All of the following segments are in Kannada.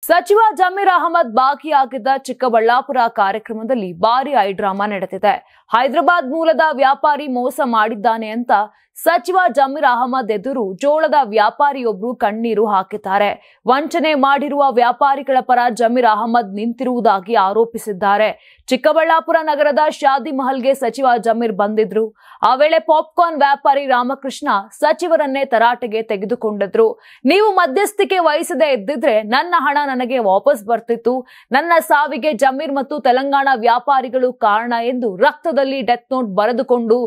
ಸಚಿವ ಜಮೀರ್ ಅಹಮದ್ ಭಾಗಿಯಾಗಿದ್ದ ಚಿಕ್ಕಬಳ್ಳಾಪುರ ಕಾರ್ಯಕ್ರಮದಲ್ಲಿ ಭಾರಿ ಹೈಡ್ರಾಮಾ ನಡೆದಿದೆ. ಹೈದರಾಬಾದ್ ಮೂಲದ ವ್ಯಾಪಾರಿ ಮೋಸ ಮಾಡಿದ್ದಾನೆ ಅಂತ ಸಚಿವ ಜಮೀರ್ ಅಹಮದ್ ಎದುರು ಜೋಳದ ವ್ಯಾಪಾರಿಯೊಬ್ಬರು ಕಣ್ಣೀರು ಹಾಕಿದ್ದಾರೆ. ವಂಚನೆ ಮಾಡಿರುವ ವ್ಯಾಪಾರಿಗಳ ಪರ ಜಮೀರ್ ಅಹಮದ್ ನಿಂತಿರುವುದಾಗಿ ಆರೋಪಿಸಿದ್ದಾರೆ. ಚಿಕ್ಕಬಳ್ಳಾಪುರ ನಗರದ ಶಾದಿ ಮಹಲ್ಗೆ ಸಚಿವ ಜಮೀರ್ ಬಂದಿದ್ರು. ಆ ವೇಳೆ ಪಾಪ್ಕಾರ್ನ್ ವ್ಯಾಪಾರಿ ರಾಮಕೃಷ್ಣ ಸಚಿವರನ್ನೇ ತರಾಟೆಗೆ ತೆಗೆದುಕೊಂಡಿದ್ರು. ನೀವು ಮಧ್ಯಸ್ಥಿಕೆ ವಹಿಸದೇ ಇದ್ದಿದ್ರೆ ನನ್ನ ಹಣ ನನಗೆ ವಾಪಸ್ ಬರ್ತಿತ್ತು. ನನ್ನ ಸಾವಿಗೆ ಜಮೀರ್ ಮತ್ತು ತೆಲಂಗಾಣ ವ್ಯಾಪಾರಿಗಳು ಕಾರಣ ಎಂದು ರಕ್ತದಲ್ಲಿ ಡೆತ್ ನೋಟ್ ಬರೆದುಕೊಂಡು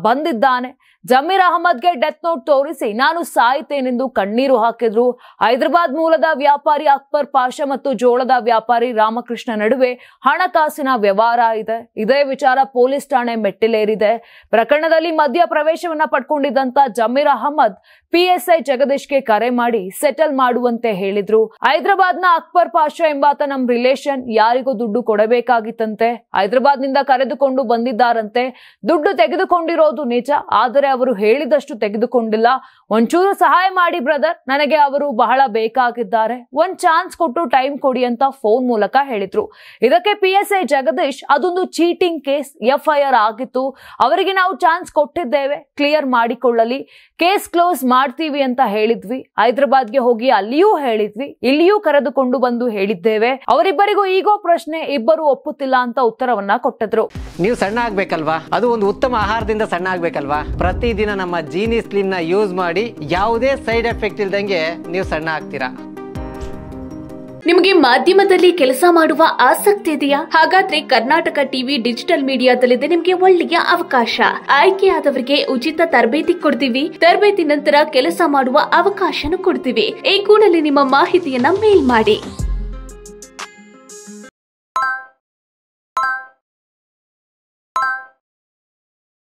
ಬಂದಿದ್ದಾನೆ. ಜಮೀರ್ ಅಹಮದ್ಗೆ ಡೆತ್ ನೋಟ್ ತೋರಿಸಿ ನಾನು ಸಾಯ್ತೇನೆಂದು ಕಣ್ಣೀರು ಹಾಕಿದ್ರು. ಹೈದರಾಬಾದ್ ಮೂಲದ ವ್ಯಾಪಾರಿ ಅಕ್ಬರ್ ಪಾಷಾ ಮತ್ತು ಜೋಳದ ವ್ಯಾಪಾರಿ ರಾಮಕೃಷ್ಣ ನಡುವೆ ಹಣಕಾಸಿನ ವ್ಯವಹಾರ ಇದೆ. ಇದೇ ವಿಚಾರ ಪೊಲೀಸ್ ಠಾಣೆ ಮೆಟ್ಟಿಲೇರಿದೆ. ಪ್ರಕರಣದಲ್ಲಿ ಮಧ್ಯ ಪ್ರವೇಶವನ್ನ ಪಡ್ಕೊಂಡಿದ್ದಂತ ಜಮೀರ್ ಅಹಮದ್ ಪಿಎಸ್ಐ ಜಗದೀಶ್ಗೆ ಕರೆ ಮಾಡಿ ಸೆಟಲ್ ಮಾಡುವಂತೆ ಹೇಳಿದ್ರು. ಹೈದರಾಬಾದ್ನ ಅಕ್ಬರ್ ಪಾಷಾ ಎಂಬಾತ ನಮ್ ರಿಲೇಷನ್, ಯಾರಿಗೂ ದುಡ್ಡು ಕೊಡಬೇಕಾಗಿತ್ತಂತೆ. ಹೈದರಾಬಾದ್ ನಿಂದ ಕರೆದುಕೊಂಡು ಬಂದಿದ್ದಾರಂತೆ. ದುಡ್ಡು ತೆಗೆದುಕೊಂಡಿರೋದು ನಿಜ, ಆದರೆ ಅವರು ಹೇಳಿದಷ್ಟು ತೆಗೆದುಕೊಂಡಿಲ್ಲ. ಒಂಚೂರು ಸಹಾಯ ಮಾಡಿ ಬ್ರದರ್, ನನಗೆ ಅವರು ಬಹಳ ಬೇಕಾಗಿದ್ದಾರೆ, ಒಂದ್ ಚಾನ್ಸ್ ಕೊಟ್ಟು ಟೈಮ್ ಕೊಡಿ ಅಂತ ಫೋನ್ ಮೂಲಕ ಹೇಳಿದ್ರು. ಇದಕ್ಕೆ ಪಿಎಸ್ಐ ಜಗದೀಶ್ ಅದೊಂದು ಚೀಟಿಂಗ್ ಕೇಸ್, ಎಫ್ಐಆರ್ ಆಗಿತ್ತು, ಅವರಿಗೆ ನಾವು ಚಾನ್ಸ್ ಕೊಟ್ಟಿದ್ದೇವೆ, ಕ್ಲಿಯರ್ ಮಾಡಿಕೊಳ್ಳಲಿ, ಕೇಸ್ ಕ್ಲೋಸ್ ಮಾಡ್ತೀವಿ ಅಂತ ಹೇಳಿದ್ವಿ. ಹೈದರಾಬಾದ್ಗೆ ಹೋಗಿ ಅಲ್ಲಿಯೂ ಹೇಳಿದ್ವಿ, ಇಲ್ಲಿಯೂ ಕರೆದುಕೊಂಡು ಬಂದು ಹೇಳಿದ್ದೇವೆ. ಅವರಿಬ್ಬರಿಗೂ ಈಗೋ ಪ್ರಶ್ನೆ, ಇಬ್ಬರು ಒಪ್ಪುತ್ತಿಲ್ಲ ಅಂತ ಉತ್ತರವನ್ನ ಕೊಟ್ಟಿದ್ರು. ನೀವು ಸಣ್ಣ ಆಗ್ಬೇಕಲ್ವಾ, ಅದು ಒಂದು ಉತ್ತಮ ಆಹಾರದಿಂದ ಸಣ್ಣ ಆಗ್ಬೇಕಲ್ವಾ. ಪ್ರತಿದಿನ ನಮ್ಮ ಜೀನಿ ಸ್ಲಿಮ್ ನ ಯೂಸ್ ಮಾಡಿ ಯಾವುದೇ ಸೈಡ್ ಎಫೆಕ್ಟ್ ಇಲ್ದಂಗೆ ನೀವು ಸಣ್ಣ ಆಗ್ತೀರಾ. ನಿಮಗೆ ಮಾಧ್ಯಮದಲ್ಲಿ ಕೆಲಸ ಮಾಡುವ ಆಸಕ್ತಿ ಇದೆಯಾ? ಹಾಗಾದ್ರೆ ಕರ್ನಾಟಕ ಟಿವಿ ಡಿಜಿಟಲ್ ಮೀಡಿಯಾದಲ್ಲಿದೆ ನಿಮಗೆ ಒಳ್ಳೆಯ ಅವಕಾಶ. ಆಯ್ಕೆಯಾದವರಿಗೆ ಉಚಿತ ತರಬೇತಿ ಕೊಡ್ತೀವಿ. ತರಬೇತಿ ನಂತರ ಕೆಲಸ ಮಾಡುವ ಅವಕಾಶನೂ ಕೊಡ್ತೀವಿ. ಈ ಕೂಡಲೇ ನಿಮ್ಮ ಮಾಹಿತಿಯನ್ನ ಮೇಲ್ ಮಾಡಿ.